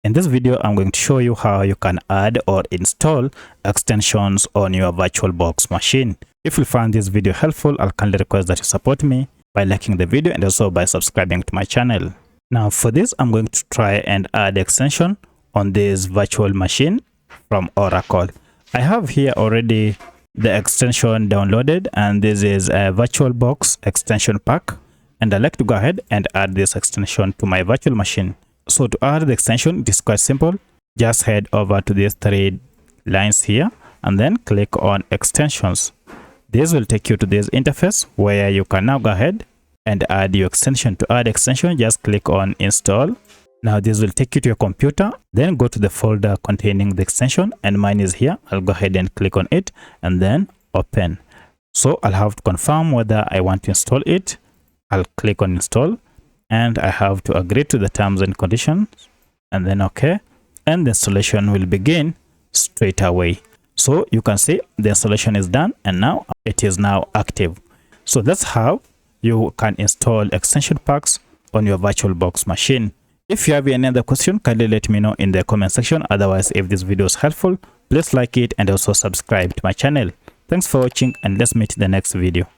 In this video, I'm going to show you how you can add or install extensions on your VirtualBox machine. If you find this video helpful, I'll kindly request that you support me by liking the video and also by subscribing to my channel. Now for this, I'm going to try and add extension on this virtual machine from Oracle. I have here already the extension downloaded, and this is a VirtualBox Extension Pack, and I'd like to go ahead and add this extension to my virtual machine. So to add the extension, it is quite simple. Just head over to these three lines here and then click on extensions. This will take you to this interface where you can now go ahead and add your extension. To add extension, just click on install. Now this will take you to your computer, then go to the folder containing the extension, and mine is here. I'll go ahead and click on it and then open. So I'll have to confirm whether I want to install it. I'll click on install, and I have to agree to the terms and conditions, and then okay, and the installation will begin straight away. So you can see the installation is done, and now it is now active. So that's how you can install extension packs on your VirtualBox machine. If you have any other question, kindly let me know in the comment section. Otherwise, if this video is helpful, please like it and also subscribe to my channel. Thanks for watching, and let's meet in the next video.